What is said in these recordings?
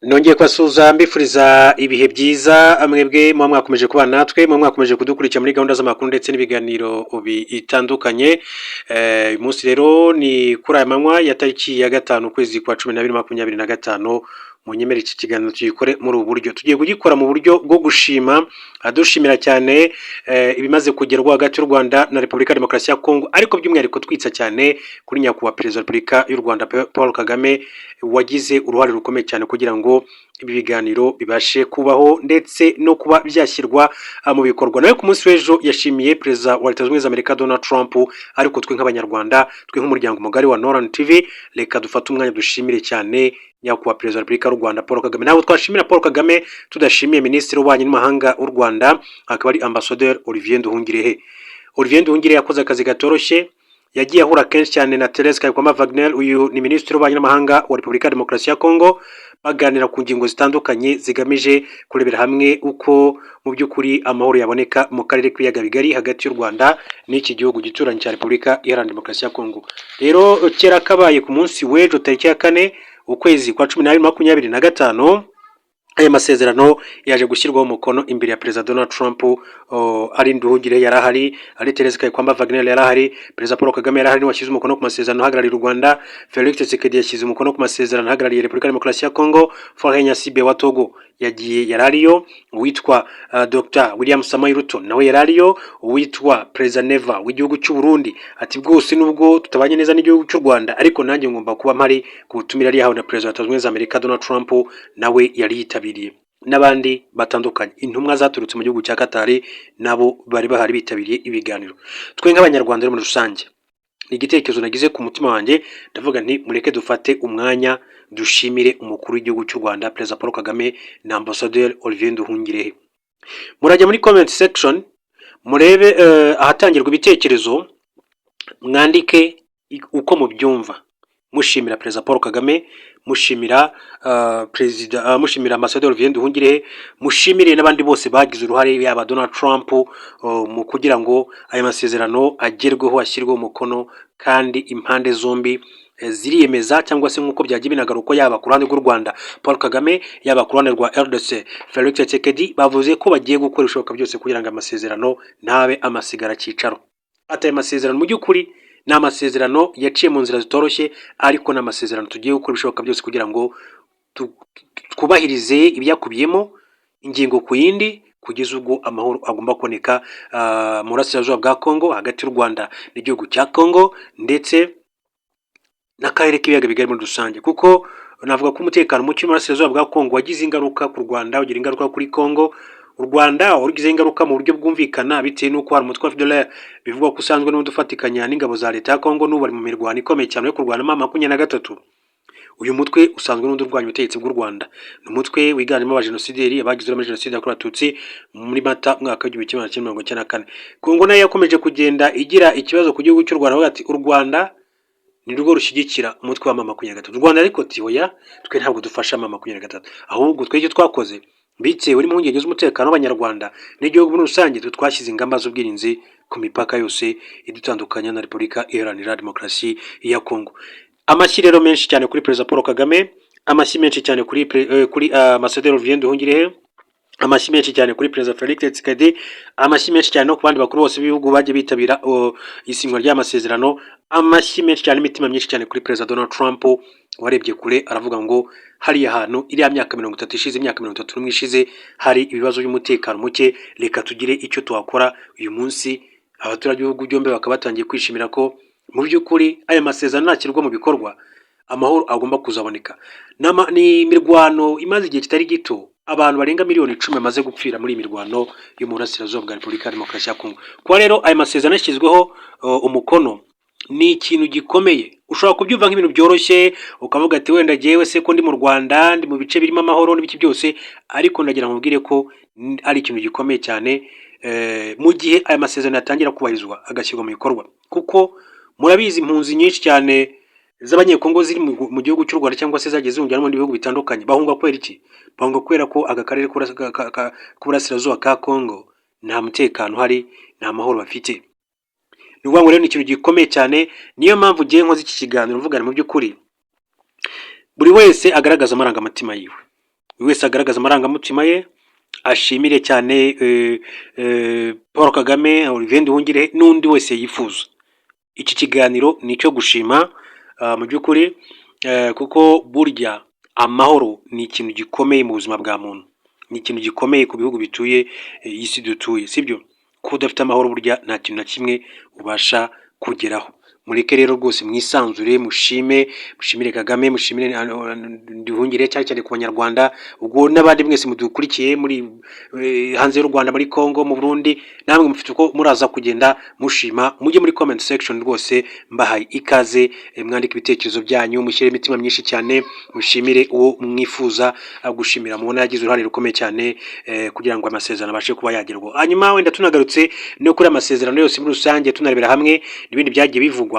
Nongeye kubasuhuza mbifuriza ibihe byiza mwebwe muba mwakomeje kubana natwe, muba mwakomeje kudukurikira muri gahunda z'amakuru ndetse n'ibiganiro bitandukanye. Uyu munsi rero ni kuri aya manywa ya tariki ya 5 ukwezi kwa 12/2025. Munyemere iki kiganiro tugikore muri ubu buryo, tugiye kugikora mu buryo bwo gushima, dushimira cyane ibimaze kugerwaho hagati y'u Rwanda na Repubulika ya Demokarasi ya Kongo, ariko by'umwihariko twitsa cyane kuri nyakubahwa Perezida wa Repubulika y'u Rwanda Paul Kagame, wagize uruhare rukomeye cyane kugira ngo ibi biganiro bibashe kubaho ndetse no kuba byashyirwa mu bikorwa. Nawe ku munsi w'ejo yashimiye Perezida wa Leta Zunze Ubumwe za Amerika Donald Trump, ariko twe nk'abanyarwanda, twe nk'umuryango mugari wa Noran TV, reka dufate umwanya dushimire cyane nyakubahwa Perezida wa Repubulika y'u Rwanda Paul Kagame. Ntabwo twashimira Paul Kagame tudashimiye Minisitiri w'Ububanyi n'Amahanga w'u Rwanda, akaba ari Ambassadeur Olivier Nduhungirehe. Olivier Nduhungirehe yakoze akazi gatoroshye, yagiye ahura kenshi cyane na Therese Kayikwama Wagner, uyu ni Minisitiri w'Ububanyi n'Amahanga wa Repubulika ya Demokarasi ya Kongo, baganira ku ngingo zitandukanye zigamije kurebera hamwe uko mu by'ukuri amahoro yaboneka mu karere k'ibiyaga bigari hagati y'u Rwanda n'iki gihugu gituranye cya Repubulika Iharanira Demokarasi ya Kongo. Rero kera kabaye ku munsi w'ejo tariki ya 4 ukwezi kwa 12/2025, aya masezerano yaje gushyirwaho umukono imbere ya Perezida Donald Trump. Ari Nduhungirehe yarahari, ari Therese Kayikwamba Wagner yarahari, Perezida Paul Kagame yarahari, washyize umukono ku masezerano hagarariye u Rwanda, Felix Tshisekedi yashyize umukono ku masezerano hagarariye Repubulika ya Demokarasi ya Kongo, Faure Nyasibe wa Togo yagiye yarariyo, uwitwa Dr William Samoei Ruto nawe yarariyo, uwitwa Perezida Neva w'igihugu cy'u Burundi ati bwose nubwo tutabanye neza n'igihugu cy'u Rwanda, ariko nanjye ngomba kuba mpari ku butumire ari yahawe na Perezida wa Leta Zunze Ubumwe za Amerika Donald Trump, nawe yari yitabiriye. N'abandi batandukanye, intumwa zaturutse mu gihugu cya Qatar nabo bari bahari bitabiriye ibiganiro. Twe nk'abanyarwanda muri rusange, ni igitekerezo nagize ku mutima wanjye, ndavuga nti mureke dufate umwanya dushimire umukuru w'igihugu cy'u Rwanda Perezida Paul Kagame na Ambassadeur Olivier Nduhungirehe. Murajya muri comment section murebe ahatangirwa ibitekerezo, mwandike uko mubyumva, mushimira Perezida Paul Kagame, mushimira mushimira Ambassadeur Olivier Nduhungirehe, mushimire n'abandi bose bagize uruhare, yaba Donald Trump mu kugira ngo aya masezerano agerweho, ashyirweho umukono, kandi impande zombi ziriyemeza, cyangwa se nk'uko byagiye binagaruka, yaba ku ruhande rw'u Rwanda Paul Kagame, yaba ku ruhande rwa RDC Felix Tshisekedi, bavuze ko bagiye gukora ibishoboka byose kugira ngo amasezerano ntabe amasigara cyicaro. Ati aya masezerano mu by'ukuri ni amasezerano yaciye mu nzira zitoroshye, ariko n'amasezerano tugiye gukora ibishoboka byose kugira ngo twubahirize ibyakubiyemo ingingo ku yindi, kugeza ubwo amahoro agomba kuboneka mu burasirazuba bwa Kongo, hagati y'u Rwanda n'igihugu cya Kongo, ndetse n'akarere k'ibiyaga bigari muri rusange. Kuko navuga ko umutekano muke mu burasirazuba bwa Kongo wagize ingaruka ku Rwanda, ugira ingaruka kuri Kongo. U Rwanda wagize ingaruka mu buryo bwumvikana, bitewe n'uko hari umutwe wa FDLR bivugwa ko usanzwe n'udufatikanya n'ingabo za leta ya Kongo, n'ubu bari mu mirwano ikomeye cyane yo kurwana na M23. Uyu mutwe usanzwe n'undi urwanya ubutegetsi bw'u Rwanda, ni umutwe wiganjemo abajenosideri, abagize muri jenoside yakorewe Abatutsi muri Mata mwaka w'1994. Kongo nayo yakomeje kugenda igira ikibazo ku gihugu cy'u Rwanda, ati u Rwanda ni rwo rushyigikira umutwe wa M23. U Rwanda ariko ati oya, twe ntabwo dufasha M23, ahubwo twe icyo twakoze bitewe n'impungenge z'umutekano w'abanyarwanda n'igihugu muri rusange, twashyize ingamba z'ubwirinzi ku mipaka yose idutandukanya na Repubulika Iharanira Demokarasi ya Kongo. Amashyi rero menshi cyane kuri Perezida Paul Kagame, amashyi menshi cyane kuri Ambassadeur Olivier Nduhungirehe, amashyi menshi cyane kuri Perezida Felix Tshisekedi, amashyi menshi cyane no ku bandi bakuru bose b'ibihugu bagiye bitabira isinywa ry'amasezerano, amashyi menshi cyane, imitima myinshi cyane kuri Perezida Donald Trump, warebye kure aravuga ngo hariya hantu iriya myaka 30 ishize, imyaka 31 ishize, hari ibibazo by'umutekano muke, reka tugire icyo twakora. Uyu munsi abaturage b'ibihugu byombi bakaba batangiye kwishimira ko mu by'ukuri aya masezerano nakirwa mu bikorwa, amahoro agomba kuzaboneka. Ni imirwano imaze igihe kitari gito, abantu barenga miliyoni 10 bamaze gupfira muri imirwano yo mu burasirazuba bwa Repubulika ya Demokarasi ya Kongo. Kuba rero aya masezerano yashyizweho umukono ni ikintu gikomeye. Ushobora kubyumva nk'ibintu byoroshye ukavuga ati wenda jewe se ko ndi mu Rwanda, ndi mu bice birimo amahoro n'ibiki byose, ariko ndagira ngo mbwire ko ari ikintu gikomeye cyane mu gihe aya masezerano yatangira kubahirizwa, agashyirwa mu bikorwa. Kuko murabizi impunzi nyinshi cyane z'abanyekongo ziri mu gihugu cy'u Rwanda, cyangwa se zageze zungira mu bihugu bitandukanye, bahunga kwera iki? Bahunga kwera ko aka karere k'uburasirazuba ka Kongo nta mutekano hari, nta mahoro bafite. Ni ukuvuga ngo rero ni ikintu gikomeye cyane, niyo mpamvu ugiye nkoze iki kiganiro mvugana mu by'ukuri buri wese agaragaza amarangamutima yiwe. buri wese agaragaza amarangamutima ye, ashimire cyane Paul Kagame, Olivier Nduhungire n'undi wese yifuza. Iki kiganiro ni icyo gushima mu by'ukuri, kuko burya amahoro ni ikintu gikomeye mu buzima bwa muntu, ni ikintu gikomeye ku bihugu bituye isi dutuye, sibyo? Kuko udafite amahoro burya nta kintu na kimwe ubasha kugeraho. Mureke rero rwose mwisanzure, mushimire Kagame, mushimire Nduhungire, cyane cyane ku banyarwanda, ubwo n'abandi mwese mudukurikiye muri hanze y'u Rwanda, muri Congo, mu Burundi, namwe mufite uko muraza kugenda mushima. Mujye muri comment section rwose mbahaye ikaze, mwandika ibitekerezo byanyu, mushyire imitima myinshi cyane, mushimire uwo mwifuza gushimira, mubona yagize uruhare rukomeye cyane kugira ngo amasezerano abashe kuba yagerwaho. Hanyuma wenda tunagarutse no kuri amasezerano yose muri rusange, tunarebera hamwe n'ibindi byagiye bivugwa.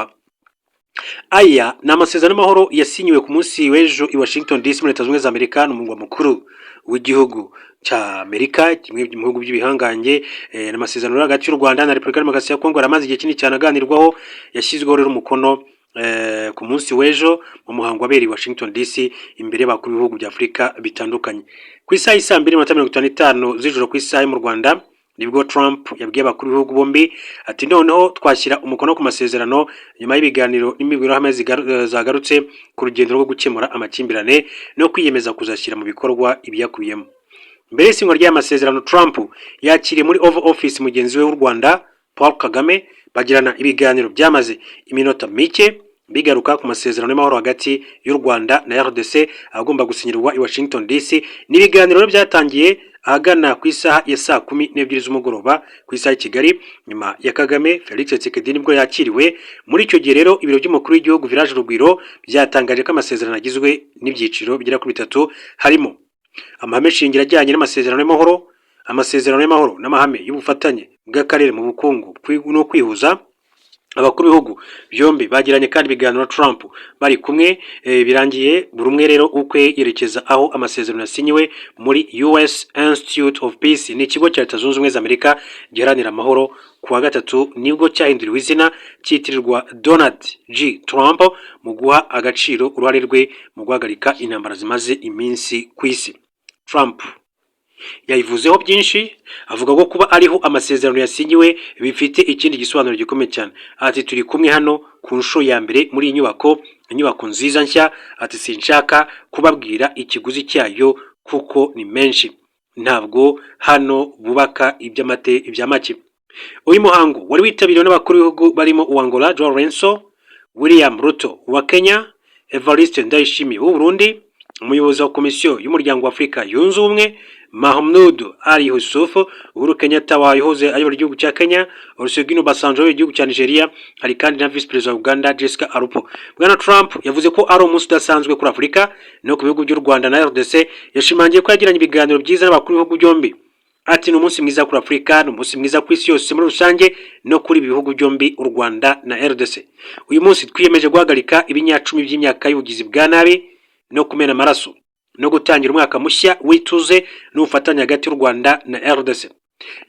Aya ni amasezerano y'amahoro yasinyiwe ku munsi w'ejo i Washington DC muri Leta Zunze Ubumwe za Amerika, n'umurwa mukuru w'igihugu cya Amerika, kimwe mu bihugu by'ibihangange. N'amasezerano hagati y'u Rwanda na Repubulika Demokarasi ya Kongo aramaze igihe kinini cyane aganirwaho, yashyizweho rero umukono ku munsi w'ejo mu muhango wabereye i Washington DC imbere y'abakuru b'ibihugu bya Afurika bitandukanye. Ku isaha y'isa 2:55 z'ijoro ku isaha mu Rwanda, nibwo Trump yabwiye abakuru b'ibihugu bombi ati noneho twashyira umukono ku masezerano nyuma y'ibiganiro n'imibwirwaruhame zagarutse ku rugendo rwo gukemura amakimbirane no kwiyemeza kuzashyira mu bikorwa ibiyakubiyemo. Mbere y'isinywa ry'aya masezerano, Trump yakiriye muri Oval Office mugenzi we w'u Rwanda Paul Kagame, bagirana ibiganiro byamaze iminota mike bigaruka ku masezerano y'amahoro hagati y'u Rwanda na RDC agomba gusinyirwa i Washington DC. N'ibiganiro byatangiye ahagana ku isaha ya saa 12 z'umugoroba ku isaha ya Kigali, nyuma ya Kagame. Felix Tshisekedi nibwo yakiriwe. Muri icyo gihe rero ibiro by'umukuru w'igihugu Village Urugwiro byatangaje ko amasezerano agizwe n'ibyiciro bigera kuri 3, harimo amahame shingiro ajyanye n'amasezerano y'amahoro, amasezerano y'amahoro n'amahame y'ubufatanye bw'akarere mu bukungu no kwihuza. Abakuru b'ibihugu byombi bagiranye kandi ibiganiro na Trump bari kumwe, birangiye buri umwe rero ukwe yerekeza aho amasezerano yasinyiwe muri US Institute of Peace, ni ikigo cya Leta Zunze Ubumwe za Amerika giharanira amahoro. Kuwa gatatu nibwo cyahinduriwe izina cyitirirwa Donald J. Trump mu guha agaciro uruhare rwe mu guhagarika intambara zimaze iminsi ku isi. Trump yayivuzeho byinshi, avuga ko kuba ariho amasezerano yasinyiwe bifite ikindi gisobanuro gikomeye cyane. Ati turi kumwe hano ku nshuro ya mbere muri inyubako nziza nshya. Ati sinshaka kubabwira ikiguzi cyayo kuko ni menshi, ntabwo hano bubaka ibya make. Uyu muhango wari witabiriwe n'abakuru b'ibihugu barimo Uwangola Joao Lourenço, William Ruto wa Kenya, Evariste Ndayishimiye w'u Burundi, umuyobozi wa komisiyo y'umuryango wa Afurika yunze ubumwe Mahamudu Ali Yusuf, Uhuru Kenyatta wayohoze ayobora igihugu cya Kenya, Olusegun Obasanjo w'igihugu cya Nigeria, hari kandi na Vice President wa Uganda Jessica Alupo. Bwana Trump yavuze ko ari umunsi udasanzwe kuri Afurika no ku bihugu by'u Rwanda na RDC. Yashimangiye ko yagiranye ibiganiro byiza n'abakuru b'ibihugu byombi. Ati ni umunsi mwiza kuri Afurika, ni umunsi mwiza ku isi yose muri rusange no kuri ibi bihugu byombi, u Rwanda na RDC. Uyu munsi twiyemeje guhagarika ibinyacumi by'imyaka y'ubugizi bwa nabi no kumena amaraso no gutangira umwaka mushya wituze n'ubufatanye hagati y'u Rwanda na RDC.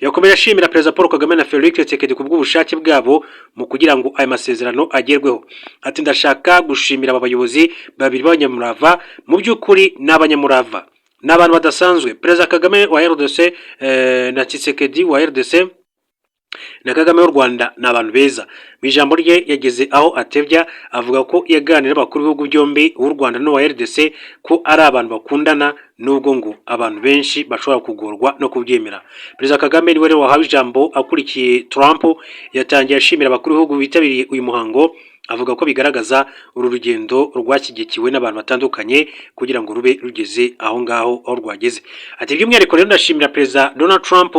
Yakomeje ashimira Perezida Paul Kagame na Felix Tshisekedi kubw'ubushake bwabo mu kugira ngo aya masezerano agerweho. Ati ndashaka gushimira aba bayobozi babiri b'abanyamurava, mu by'ukuri n'abanyamurava n'abantu badasanzwe. Perezida Kagame wa RDC na Tshisekedi wa RDC na Kagame w'u Rwanda ni abantu beza. Mu ijambo rye yageze aho atebya, avuga ko yaganira n'abakuru b'ibihugu byombi w'u Rwanda n'uwa RDC ko ari abantu bakundana, nubwo ngo abantu benshi bashobora kugorwa no kubyemera. Perezida Kagame niwe rero wahawe ijambo akurikiye Trump. Yatangiye ashimira abakuru b'ibihugu bitabiriye uyu muhango, avuga ko bigaragaza uru rugendo rwashyigikiwe n'abantu batandukanye kugira ngo rube rugeze aho ngaho aho rwageze. Ati by'umwihariko rero ndashimira Perezida Donald Trump.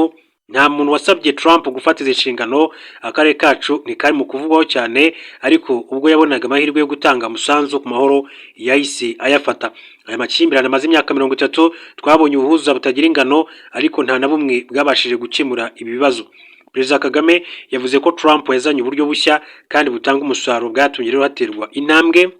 Nta muntu wasabye Trump gufata izi nshingano, akarere kacu ntikari mu kuvugwaho cyane, ariko ubwo yabonaga amahirwe yo gutanga umusanzu ku mahoro yahise ayafata. Aya makimbirane amaze imyaka 30 twabonye ubuhuza butagira ingano, ariko nta na bumwe bwabashije gukemura ibi bibazo. Perezida Kagame yavuze ko Trump yazanye uburyo bushya kandi butanga umusaruro, bwatumye rero haterwa intambwe,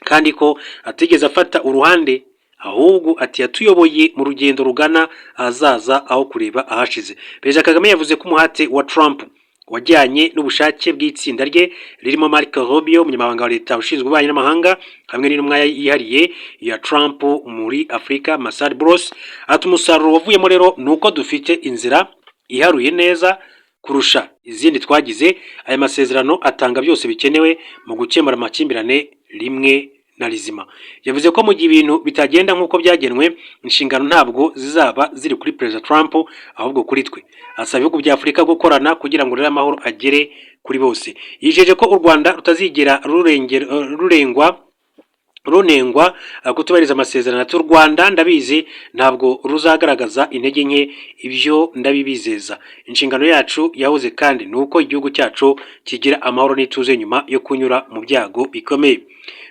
kandi ko atigeze afata uruhande, ahubwo ati yatuyoboye mu rugendo rugana ahazaza aho kureba ahashize. Perezida Kagame yavuze ko umuhate wa Trump wajyanye n'ubushake bw'itsinda rye ririmo Marco Rubio umunyamabanga wa leta ushinzwe ububanyi n'amahanga hamwe n'intumwa yihariye ya Trump muri Afurika Masad Boulos. Ati umusaruro wavuyemo rero nuko dufite inzira iharuye neza kurusha izindi twagize. Aya masezerano atanga byose bikenewe mu gukemura amakimbirane rimwe na rizima. Yavuze ko mu gihe ibintu bitagenda nk'uko byagenwe, inshingano ntabwo zizaba ziri kuri Perezida Trump ahubwo kuri twe. Asaba ibihugu bya Afurika gukorana kugira ngo rero amahoro agere kuri bose. Yijeje ko u Rwanda rutazigera runengwa kutubahiriza amasezerano. Ati u Rwanda ndabizi ntabwo ruzagaragaza intege nke, ibyo ndabibizeza. Inshingano yacu yahoze kandi nuko igihugu cyacu kigira amahoro n'ituze nyuma yo kunyura mu byago bikomeye.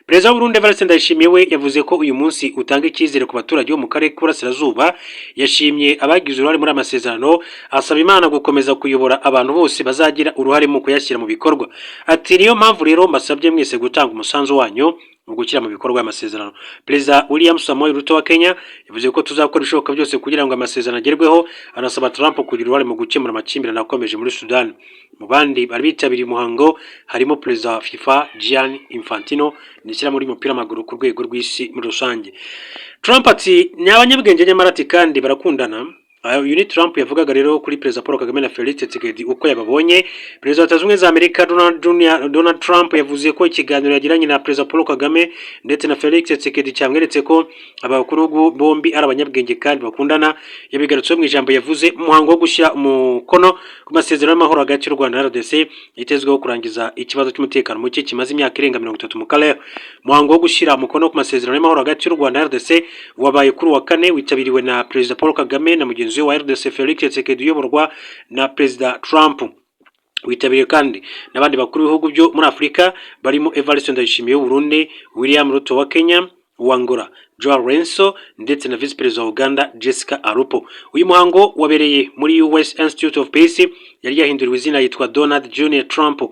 Perezida w'u Burundi Evariste Ndayishimiye we yavuze ko uyu munsi utanga icyizere ku baturage bo mu karere k'Uburasirazuba. Yashimye abagize uruhare muri amasezerano, asaba Imana gukomeza kuyobora abantu bose bazagira uruhare mu kuyashyira mu bikorwa. Ati niyo mpamvu rero mbasabye mwese gutanga umusanzu wanyu mu gushyira mu bikorwa amasezerano. Perezida William Samoei Ruto wa Kenya yavuze ko tuzakora ibishoboka byose kugira ngo amasezerano agerweho. Anasaba Trump kugira uruhare mu gukemura amakimbirane akomeje muri Sudan. Mu bandi bari bitabiriye umuhango harimo Perezida wa FIFA Gianni Infantino ndetse muri umupira w'amaguru ku rwego rw'isi muri rusange. Trump ati ni abanyabwenge nyamara ati kandi barakundana. Uyu ni Trump yavugaga rero kuri Perezida Paul Kagame na Felix Tshisekedi uko yababonye. Perezida wa Leta Zunze Ubumwe za Amerika Donald Trump yavuze ko ikiganiro yagiranye na Perezida Paul Kagame ndetse na Felix Tshisekedi cyamweretse ko abakuru bombi ari abanyabwenge kandi bakundana. Yabigarutseho mu ijambo yavuze mu muhango wo gushyira umukono ku masezerano y'amahoro hagati y'u Rwanda na RDC yitezweho kurangiza ikibazo cy'umutekano muke kimaze imyaka irenga 30 mu karere. Umuhango wo gushyira umukono ku masezerano y'amahoro hagati y'u Rwanda na RDC wabaye kuri wa kane, witabiriwe na Perezida Paul Kagame na mugenzi wa RDC Felix Tshisekedi uyoborwa na Perezida Trump. Witabiriye kandi n'abandi bakuru b'ibihugu byo muri Afurika barimo Evariste Ndayishimiye w'u Burundi, William Ruto wa Kenya, wa Angola Joao Lourenço ndetse na Vice President wa Uganda Jessica Alupo. Uyu muhango wabereye muri US Institute of Peace, yari yahinduriwe izina yitwa Donald Junior Trump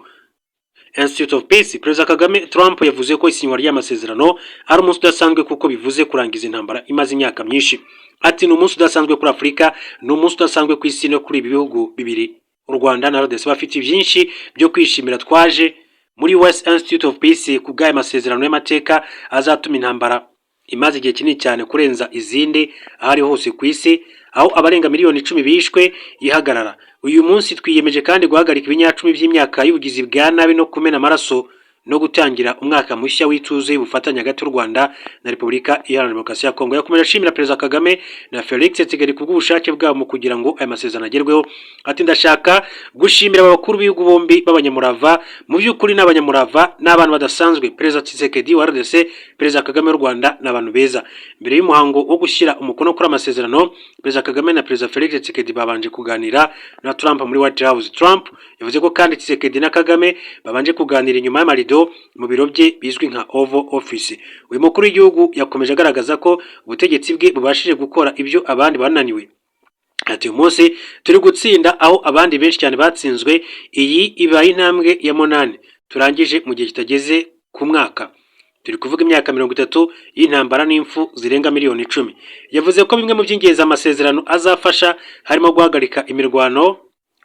Institute of Peace. Perezida Kagame Trump yavuze ko isinywa ry'amasezerano ari umunsi udasanzwe kuko bivuze kurangiza intambara imaze imyaka myinshi. Ati ni umunsi udasanzwe kuri Afurika, ni umunsi udasanzwe ku isi no kuri ibi bihugu bibiri. U Rwanda na RDC bafite byinshi byo kwishimira. Twaje muri US Institute of Peace ku bw'aya masezerano y'amateka azatuma intambara imaze igihe kinini cyane kurenza izindi ahari hose ku isi, aho abarenga miliyoni 10 bishwe ihagarara. Uyu munsi twiyemeje kandi guhagarika ibinyacumi by'imyaka y'ubugizi bwa nabi no kumena amaraso no gutangira umwaka mushya w'ituze bufatanya hagati y'u Rwanda na Repubulika Iharanira Demokarasi ya Kongo. Yakomeje ashimira Perezida Kagame na Felix Tshisekedi kubw'ubushake bwabo mu kugira ngo aya masezerano agerweho. Ati ndashaka gushimira abakuru b'ibihugu bombi b'abanyamurava, mu by'ukuri n'abanyamurava n'abantu badasanzwe. Perezida Tshisekedi wa RDC, Perezida Kagame w'u Rwanda n'abantu beza. Mbere y'umuhango wo gushyira umukono kuri amasezerano, Perezida Kagame na Perezida Felix Tshisekedi babanje kuganira na Trump muri White House. Trump yavuze ko kandi Tshisekedi na Kagame babanje kuganira inyuma y'amarido mu biro bye bizwi nka Oval Office. Uyu mukuru w'igihugu yakomeje agaragaza ko ubutegetsi bwe bubashije gukora ibyo abandi bananiwe. Ati uyu munsi turi gutsinda aho abandi benshi cyane batsinzwe. Iyi ibaye intambwe ya 8 turangije mu gihe kitageze ku mwaka. Turi kuvuga imyaka 30 y'intambara n'imfu zirenga miliyoni 10. Yavuze ko bimwe mu by'ingenzi amasezerano azafasha harimo guhagarika imirwano,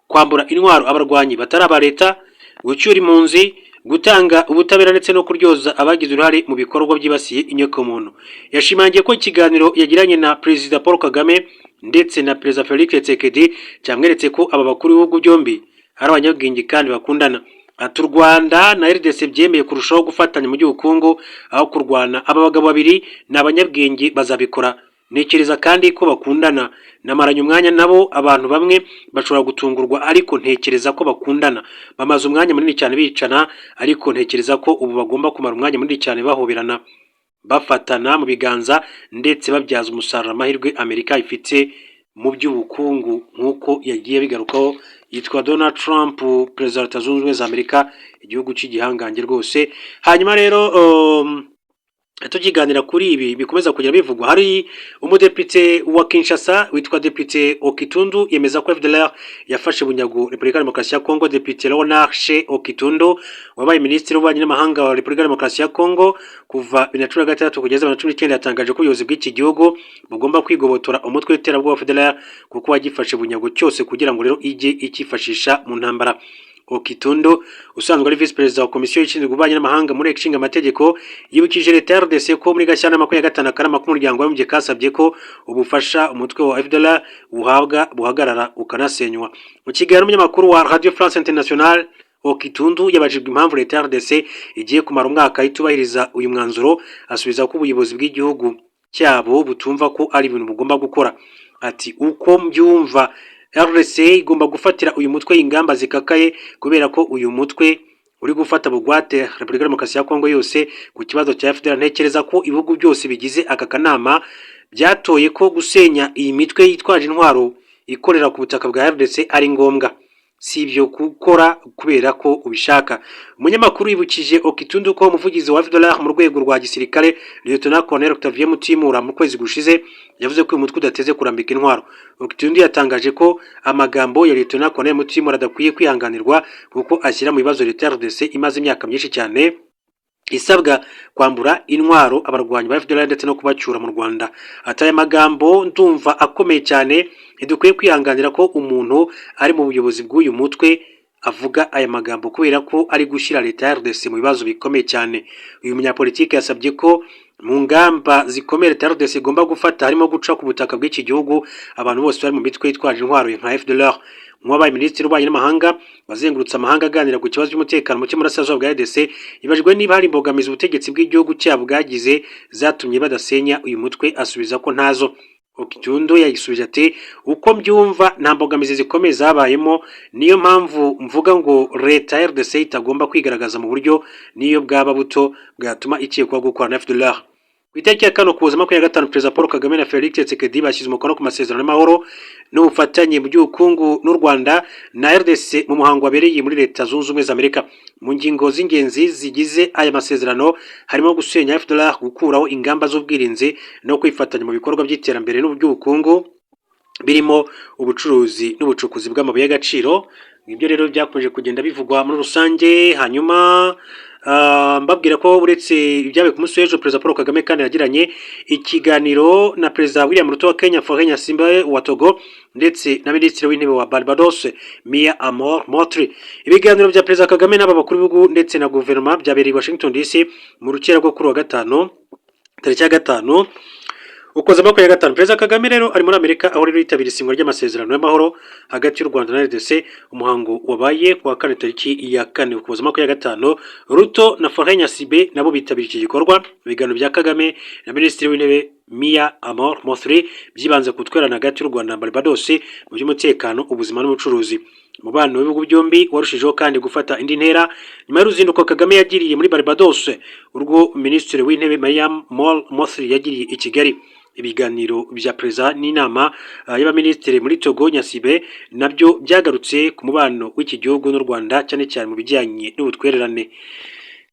kwambura intwaro abarwanyi batari aba leta, gucyura impunzi, gutanga ubutabera ndetse no kuryoza abagize uruhare mu bikorwa byibasiye inyokomuntu. Yashimangiye ko ikiganiro yagiranye na Perezida Paul Kagame ndetse na Perezida Felix Tshisekedi cyamweretse ko aba bakuru b'ibihugu byombi ari abanyabwenge kandi bakundana. Ati u Rwanda na RDC byemeye kurushaho gufatanya mu by'ubukungu aho kurwana. Aba bagabo babiri ni abanyabwenge bazabikora. Nekereza kandi ko bakundana. Namaranye umwanya nabo, abantu bamwe bashobora gutungurwa ariko ntekereza ko bakundana. Bamaze umwanya munini cyane bicana ariko ntekereza ko ubu bagomba kumara umwanya munini cyane bahoberana, bafatana mu biganza ndetse babyaza umusaruro amahirwe Amerika ifite mu by'ubukungu nk'uko yagiye bigarukaho. Yitwa Donald Trump, Perezida wa Leta Zunze Ubumwe za Amerika, igihugu cy'igihangange rwose. Hanyuma rero tukiganira kuri ibi bikomeza kujya bivugwa, hari umudepite wa Kinshasa witwa Depite Okitundu yemeza ko FDLR yafashe bunyago Repubulika ya Demokarasi ya Kongo. Depite Leonard She Okitundu wabaye Minisitiri w'Ububanyi n'Amahanga wa Repubulika ya Demokarasi ya Kongo kuva 2016 kugeza 2019 yatangaje ko ubuyobozi bw'iki gihugu bugomba kwigobotora umutwe w'iterabwoba FDLR kuko wagifashe bunyago cyose kugira ngo rero ijye ikifashisha mu ntambara. Okitondo usanzwe ari vice perezida wa komisiyo ishinzwe ububanyi n'amahanga muri Nshinga amategeko yibukije leta ya RDC ko muri Gashyantare 2025 akanama k'umuryango w'abibumbye kasabye ko ubufasha umutwe wa FDLR buhagarara ukanasenywa. Mu kiganiro n'umunyamakuru wa Radio France Internationale Okitundu yabajijwe impamvu leta ya RDC igiye kumara umwaka itubahiriza uyu mwanzuro, asubiza ko ubuyobozi bw'igihugu cyabo butumva ko ari ibintu bugomba gukora. Ati uko mbyumva RDC igomba gufatira uyu mutwe ingamba zikakaye kubera ko uyu mutwe uri gufata bugwate Repubulika Demokarasi ya Kongo yose ku kibazo cya FDLR. Ntekereza ko ibihugu byose bigize aka kanama byatoye ko gusenya iyi mitwe yitwaje intwaro ikorera ku butaka bwa RDC ari ngombwa, si ibyo gukora kubera ko ubishaka. Umunyamakuru yibukije Okitundu ko umuvugizi wa FDLR mu rwego rwa gisirikare Lieutenant Colonel Octavien Mutimura mu kwezi gushize yavuze ko uyu mutwe udateze kurambika intwaro. Okitundu yatangaje ko amagambo ya Lieutenant Colonel Mutimura adakwiye kwihanganirwa kuko ashyira mu bibazo leta ya RDC imaze imyaka myinshi cyane isabwa kwambura intwaro abarwanyi ba FDLR ndetse no kubacyura mu Rwanda. Ataya magambo ndumva akomeye cyane, ntidukwiye kwihanganira ko umuntu ari mu buyobozi bw'uyu mutwe avuga aya magambo kubera ko ari gushyira leta ya RDC mu bibazo bikomeye cyane. Uyu munyapolitike yasabye ko mu ngamba zikomeye leta ya RDC igomba gufata harimo guca ku butaka bw'iki gihugu abantu bose bari mu mitwe yitwaje intwaro nka FDLR. Mwabaye minisitiri w'ububanyi n'amahanga wazengurutse amahanga aganira ku kibazo cy'umutekano muke muri Burasirazuba bwa RDC ibajwe niba hari imbogamizi ubutegetsi bw'igihugu cyabo bwagize zatumye badasenya uyu mutwe, asubiza ko ntazo. Okitundu yayisubije ati uko mbyumva nta mbogamizi zikomeye zabayemo, niyo mpamvu mvuga ngo leta ya RDC itagomba kwigaragaza mu buryo niyo bwaba buto bwatuma ikekwa gukora na FDLR. Ku itariki ya 5 Ukuboza 2025 Perezida Paul Kagame na Felix Tshisekedi bashyize umukono ku masezerano y'amahoro n'ubufatanye mu by'ubukungu n'u Rwanda na RDC mu muhango wabereye muri Leta Zunze Ubumwe za Amerika. Mu ngingo z'ingenzi zigize aya masezerano harimo gusenya FDLR, gukuraho ingamba z'ubwirinzi no kwifatanya mu bikorwa by'iterambere n'ubukungu birimo ubucuruzi n'ubucukuzi bw'amabuye y'agaciro. Ibyo rero byakomeje kugenda bivugwa muri rusange. Hanyuma mbabwira ko uretse ibyabaye ku munsi w'ejo Perezida Paul Kagame kandi yagiranye ikiganiro na Perezida William Ruto wa Kenya, Faure Nyasimbe wa Togo ndetse na Minisitiri w'Intebe wa Barbados Mia Amor Motri. Ibiganiro bya Perezida Kagame n'aba bakuru b'ibihugu ndetse na guverinoma byabereye i Washington DC mu rukera rwo kuri wa gatanu tariki ya 5 Ukuboza 2025. Perezida Kagame rero ari muri Amerika aho rero yitabira isinywa ry'amasezerano y'amahoro hagati y'u Rwanda na RDC. Umuhango wabaye ku wa 4 tariki ya 4 Ukuboza 2025. Ruto na Faure Nyasimbe nabo bitabira iki gikorwa. Ibiganiro bya Kagame na Minisitiri w'Intebe Mia Amor Motri byibanze kutwerana hagati y'u Rwanda na Barbados mu by'umutekano, ubuzima n'ubucuruzi. Umubano w'ibihugu byombi warushijeho kandi gufata indi ntera nyuma y'uruzinduko Kagame yagiriye muri Barbados, urwo Minisitiri w'Intebe Mia Motri yagiriye i Kigali. Ibiganiro bya Perezida n'inama y'abaminisitiri muri Togo Nyasimbe nabyo byagarutse ku mubano w'iki gihugu n'u Rwanda cyane cyane mu bijyanye n'ubutwererane.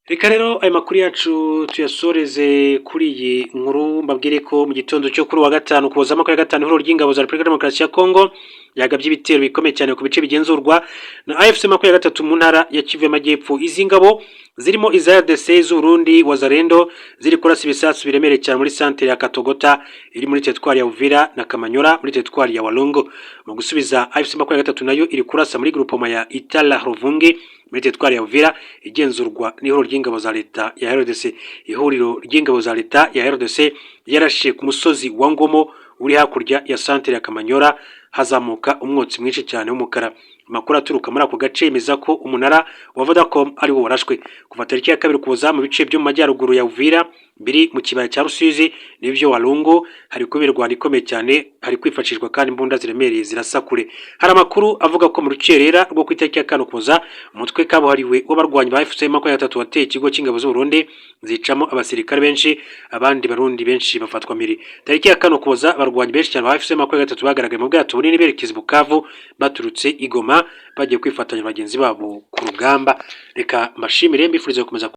Reka rero aya makuru yacu tuyasoreze kuri iyi nkuru. Mbabwire ko mu gitondo cyo kuri wa gatanu Ukuboza 2025 ihuriro ry'ingabo za Repubulika Demokarasi ya Kongo yagabye ibitero bikomeye cyane ku bice bigenzurwa na AFC 23 mu ntara ya Kivu y'Amajyepfo. Izi ngabo zirimo iza RDC z'Urundi Wazalendo ziri kurasa ibisasu biremereye cyane muri centre ya Katogota iri muri teritwari ya Uvira na Kamanyora muri teritwari ya Walongo. Mu gusubiza AFC 23 nayo iri kurasa muri groupement ya Itala Rovungi muri teritwari ya Uvira igenzurwa n'ihuriro ry'ingabo za leta ya RDC. Ihuriro ry'ingabo za leta ya RDC yarashe ku musozi wa Ngomo uri hakurya ya centre ya Kamanyora hazamuka umwotsi mwinshi cyane w'umukara. Amakuru aturuka muri ako gace yemeza ko umunara wa Vodacom ari wo warashwe. Kuva tariki ya 2 Ukuboza mu bice byo mu majyaruguru ya Uvira biri mu kibaya cya Rusizi n'ibyo Walungu hari kubirwa rikomeye cyane, hari kwifashishwa kandi imbunda ziremereye zirasakure. Hari amakuru avuga ko mu rukerera rwo ku itariki ya 5 Ukuboza umutwe kabuhariwe w'abarwanyi ba FCM 23 wateye ikigo cy'ingabo z'u Burundi zicamo abasirikare benshi, abandi barundi benshi bafatwa miri. Tariki ya 5 Ukuboza abarwanyi benshi cyane ba FCM 23 bagaragaye mu bwato bunini berekeza Bukavu baturutse Igoma bagiye kwifatanya bagenzi babo ku rugamba. Reka mbashimire mbifurize gukomeza